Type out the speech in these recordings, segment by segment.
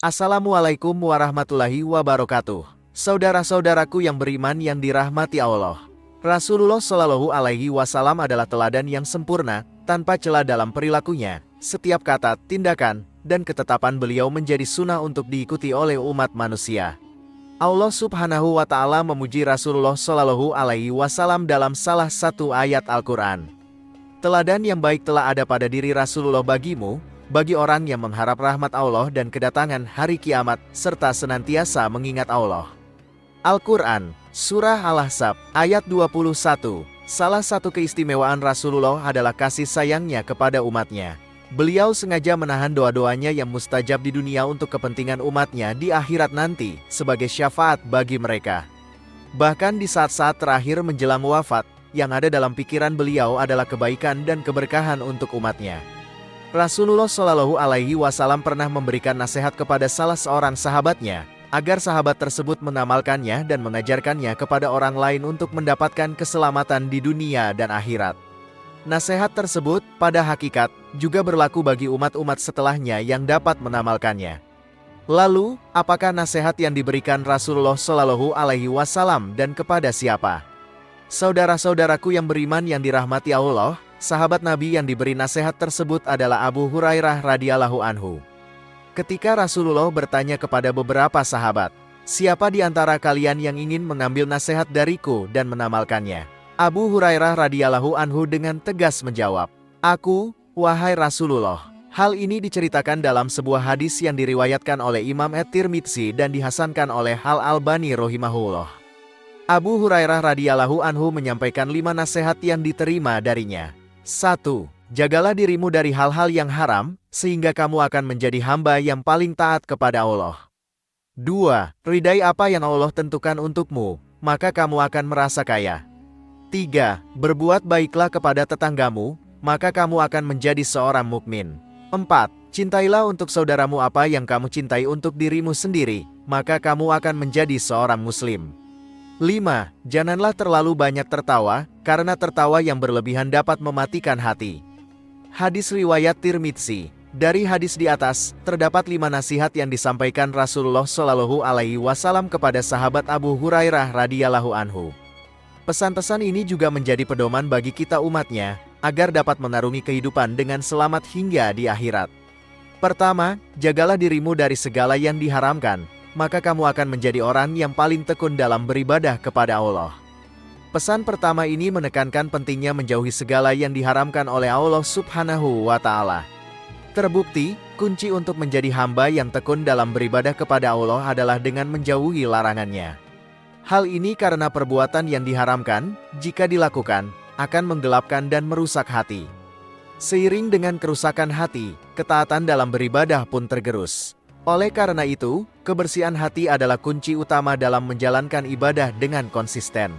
Assalamualaikum warahmatullahi wabarakatuh. Saudara-saudaraku yang beriman yang dirahmati Allah. Rasulullah Shallallahu Alaihi Wasallam adalah teladan yang sempurna, tanpa celah dalam perilakunya. Setiap kata, tindakan, dan ketetapan beliau menjadi sunnah untuk diikuti oleh umat manusia. Allah Subhanahu wa Ta'ala memuji Rasulullah Shallallahu Alaihi Wasallam dalam salah satu ayat Al-Quran. Teladan yang baik telah ada pada diri Rasulullah bagimu, bagi orang yang mengharap rahmat Allah dan kedatangan hari kiamat, serta senantiasa mengingat Allah. Al-Quran, Surah Al-Ahzab, ayat 21. Salah satu keistimewaan Rasulullah adalah kasih sayangnya kepada umatnya. Beliau sengaja menahan doa-doanya yang mustajab di dunia untuk kepentingan umatnya di akhirat nanti, sebagai syafaat bagi mereka. Bahkan di saat-saat terakhir menjelang wafat, yang ada dalam pikiran beliau adalah kebaikan dan keberkahan untuk umatnya. Rasulullah Shallallahu Alaihi Wasallam pernah memberikan nasihat kepada salah seorang sahabatnya, agar sahabat tersebut mengamalkannya dan mengajarkannya kepada orang lain untuk mendapatkan keselamatan di dunia dan akhirat. Nasihat tersebut, pada hakikat, juga berlaku bagi umat-umat setelahnya yang dapat mengamalkannya. Lalu, apakah nasihat yang diberikan Rasulullah Shallallahu Alaihi Wasallam dan kepada siapa? Saudara-saudaraku yang beriman yang dirahmati Allah, sahabat Nabi yang diberi nasihat tersebut adalah Abu Hurairah radhiyallahu anhu. Ketika Rasulullah bertanya kepada beberapa sahabat, "Siapa di antara kalian yang ingin mengambil nasihat dariku dan menamalkannya?" Abu Hurairah radhiyallahu anhu dengan tegas menjawab, "Aku, wahai Rasulullah." Hal ini diceritakan dalam sebuah hadis yang diriwayatkan oleh Imam At-Tirmidzi dan dihasankan oleh Al-Albani rahimahullah. Abu Hurairah radhiyallahu anhu menyampaikan 5 nasihat yang diterima darinya. 1. Jagalah dirimu dari hal-hal yang haram, sehingga kamu akan menjadi hamba yang paling taat kepada Allah. 2. Ridai apa yang Allah tentukan untukmu, maka kamu akan merasa kaya. 3. Berbuat baiklah kepada tetanggamu, maka kamu akan menjadi seorang mukmin. 4. Cintailah untuk saudaramu apa yang kamu cintai untuk dirimu sendiri, maka kamu akan menjadi seorang muslim. 5. Janganlah terlalu banyak tertawa, karena tertawa yang berlebihan dapat mematikan hati. Hadis riwayat Tirmidzi. Dari hadis di atas, terdapat 5 nasihat yang disampaikan Rasulullah Shallallahu Alaihi Wasallam kepada sahabat Abu Hurairah radhiyallahu anhu. Pesan-pesan ini juga menjadi pedoman bagi kita umatnya, agar dapat mengarungi kehidupan dengan selamat hingga di akhirat. Pertama, jagalah dirimu dari segala yang diharamkan, maka kamu akan menjadi orang yang paling tekun dalam beribadah kepada Allah. Pesan pertama ini menekankan pentingnya menjauhi segala yang diharamkan oleh Allah Subhanahu wa Ta'ala. Terbukti, kunci untuk menjadi hamba yang tekun dalam beribadah kepada Allah adalah dengan menjauhi larangannya. Hal ini karena perbuatan yang diharamkan, jika dilakukan, akan menggelapkan dan merusak hati. Seiring dengan kerusakan hati, ketaatan dalam beribadah pun tergerus. Oleh karena itu, kebersihan hati adalah kunci utama dalam menjalankan ibadah dengan konsisten.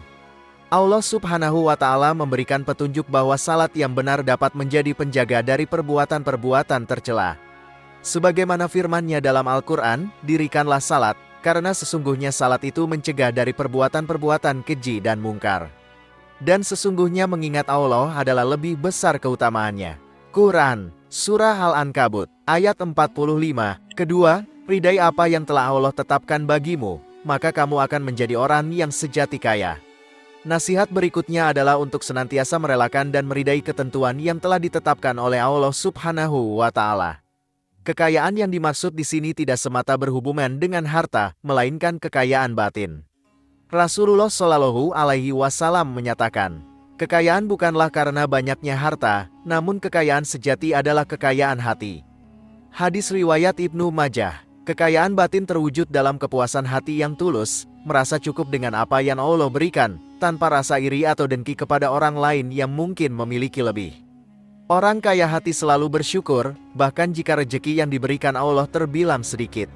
Allah Subhanahu wa Ta'ala memberikan petunjuk bahwa salat yang benar dapat menjadi penjaga dari perbuatan-perbuatan tercela. Sebagaimana firman-Nya dalam Al-Quran, "Dirikanlah salat, karena sesungguhnya salat itu mencegah dari perbuatan-perbuatan keji dan mungkar. Dan sesungguhnya mengingat Allah adalah lebih besar keutamaannya." Quran, Surah Al-Ankabut, ayat 45. Kedua, ridai apa yang telah Allah tetapkan bagimu, maka kamu akan menjadi orang yang sejati kaya. Nasihat berikutnya adalah untuk senantiasa merelakan dan meridai ketentuan yang telah ditetapkan oleh Allah Subhanahu wa Ta'ala. Kekayaan yang dimaksud di sini tidak semata berhubungan dengan harta, melainkan kekayaan batin. Rasulullah Shallallahu Alaihi Wasallam menyatakan, kekayaan bukanlah karena banyaknya harta, namun kekayaan sejati adalah kekayaan hati. Hadis riwayat Ibnu Majah. Kekayaan batin terwujud dalam kepuasan hati yang tulus, merasa cukup dengan apa yang Allah berikan, tanpa rasa iri atau dengki kepada orang lain yang mungkin memiliki lebih. Orang kaya hati selalu bersyukur, bahkan jika rejeki yang diberikan Allah terbilang sedikit.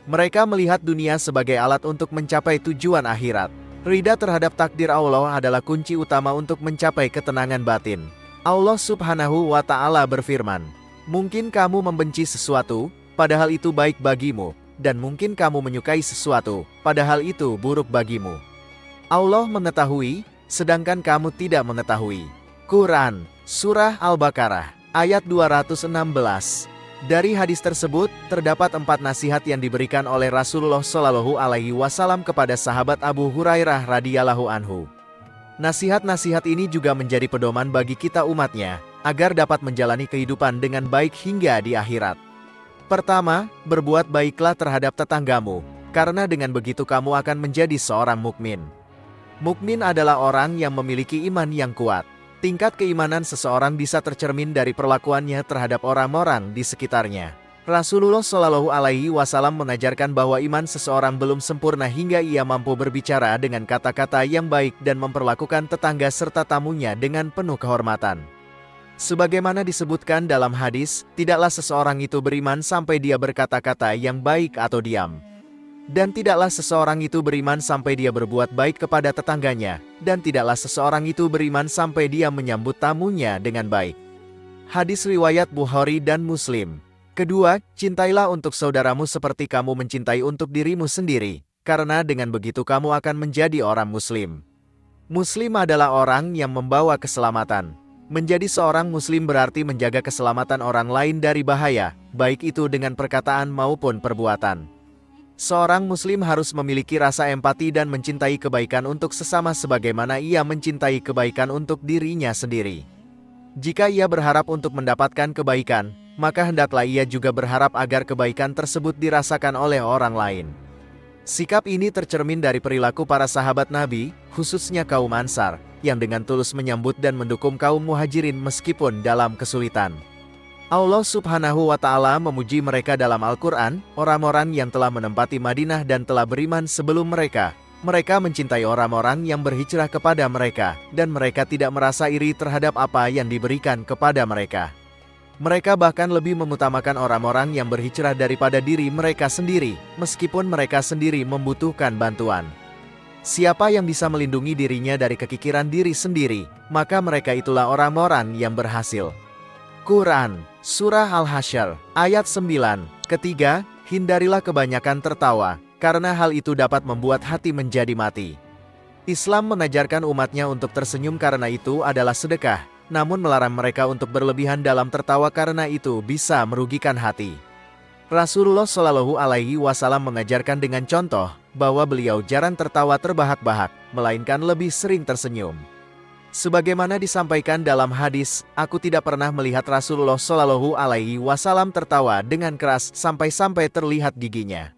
Mereka melihat dunia sebagai alat untuk mencapai tujuan akhirat. Ridha terhadap takdir Allah adalah kunci utama untuk mencapai ketenangan batin. Allah Subhanahu wa Ta'ala berfirman, "Mungkin kamu membenci sesuatu, padahal itu baik bagimu, dan mungkin kamu menyukai sesuatu, padahal itu buruk bagimu. Allah mengetahui, sedangkan kamu tidak mengetahui." Quran, Surah Al-Baqarah, ayat 216. Dari hadis tersebut, terdapat 4 nasihat yang diberikan oleh Rasulullah Shallallahu Alaihi Wasallam kepada sahabat Abu Hurairah radhiyallahu anhu. Nasihat-nasihat ini juga menjadi pedoman bagi kita umatnya, agar dapat menjalani kehidupan dengan baik hingga di akhirat. Pertama, berbuat baiklah terhadap tetanggamu, karena dengan begitu kamu akan menjadi seorang mukmin. Mukmin adalah orang yang memiliki iman yang kuat. Tingkat keimanan seseorang bisa tercermin dari perlakuannya terhadap orang-orang di sekitarnya. Rasulullah Shallallahu Alaihi Wasallam mengajarkan bahwa iman seseorang belum sempurna hingga ia mampu berbicara dengan kata-kata yang baik dan memperlakukan tetangga serta tamunya dengan penuh kehormatan. Sebagaimana disebutkan dalam hadis, tidaklah seseorang itu beriman sampai dia berkata-kata yang baik atau diam. Dan tidaklah seseorang itu beriman sampai dia berbuat baik kepada tetangganya, dan tidaklah seseorang itu beriman sampai dia menyambut tamunya dengan baik. Hadis riwayat Bukhari dan Muslim. Kedua, cintailah untuk saudaramu seperti kamu mencintai untuk dirimu sendiri, karena dengan begitu kamu akan menjadi orang Muslim. Muslim adalah orang yang membawa keselamatan. Menjadi seorang Muslim berarti menjaga keselamatan orang lain dari bahaya, baik itu dengan perkataan maupun perbuatan. Seorang Muslim harus memiliki rasa empati dan mencintai kebaikan untuk sesama sebagaimana ia mencintai kebaikan untuk dirinya sendiri. Jika ia berharap untuk mendapatkan kebaikan, maka hendaklah ia juga berharap agar kebaikan tersebut dirasakan oleh orang lain. Sikap ini tercermin dari perilaku para sahabat Nabi, khususnya kaum Ansar, yang dengan tulus menyambut dan mendukung kaum Muhajirin meskipun dalam kesulitan. Allah Subhanahu wa Ta'ala memuji mereka dalam Al-Quran, orang-orang yang telah menempati Madinah dan telah beriman sebelum mereka. Mereka mencintai orang-orang yang berhijrah kepada mereka, dan mereka tidak merasa iri terhadap apa yang diberikan kepada mereka. Mereka bahkan lebih mengutamakan orang-orang yang berhijrah daripada diri mereka sendiri, meskipun mereka sendiri membutuhkan bantuan. Siapa yang bisa melindungi dirinya dari kekikiran diri sendiri, maka mereka itulah orang-orang yang berhasil. Quran, Surah Al-Hasyr, ayat 9. Ketiga, hindarilah kebanyakan tertawa, karena hal itu dapat membuat hati menjadi mati. Islam mengajarkan umatnya untuk tersenyum karena itu adalah sedekah, namun melarang mereka untuk berlebihan dalam tertawa karena itu bisa merugikan hati. Rasulullah Shallallahu Alaihi Wasallam mengajarkan dengan contoh, bahwa beliau jarang tertawa terbahak-bahak, melainkan lebih sering tersenyum. Sebagaimana disampaikan dalam hadis, aku tidak pernah melihat Rasulullah Shallallahu Alaihi Wasallam tertawa dengan keras sampai-sampai terlihat giginya.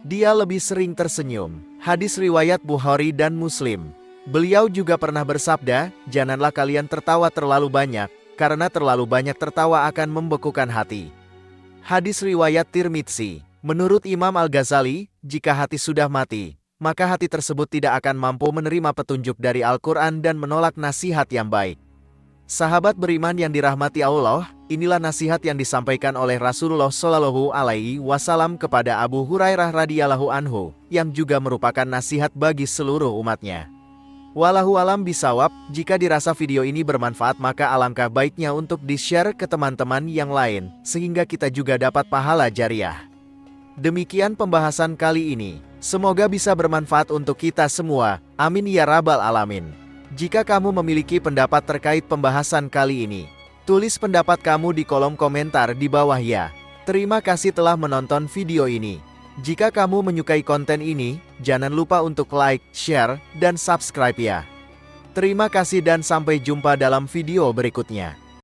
Dia lebih sering tersenyum. Hadis riwayat Bukhari dan Muslim. Beliau juga pernah bersabda, janganlah kalian tertawa terlalu banyak, karena terlalu banyak tertawa akan membekukan hati. Hadis riwayat Tirmidzi. Menurut Imam Al-Ghazali, jika hati sudah mati, maka hati tersebut tidak akan mampu menerima petunjuk dari Al-Quran dan menolak nasihat yang baik. Sahabat beriman yang dirahmati Allah, inilah nasihat yang disampaikan oleh Rasulullah Shallallahu Alaihi Wasallam kepada Abu Hurairah radhiyallahu anhu, yang juga merupakan nasihat bagi seluruh umatnya. Wallahu alam bisawab, jika dirasa video ini bermanfaat maka alangkah baiknya untuk di-share ke teman-teman yang lain, sehingga kita juga dapat pahala jariah. Demikian pembahasan kali ini. Semoga bisa bermanfaat untuk kita semua. Amin ya rabbal alamin. Jika kamu memiliki pendapat terkait pembahasan kali ini, tulis pendapat kamu di kolom komentar di bawah ya. Terima kasih telah menonton video ini. Jika kamu menyukai konten ini, jangan lupa untuk like, share, dan subscribe ya. Terima kasih dan sampai jumpa dalam video berikutnya.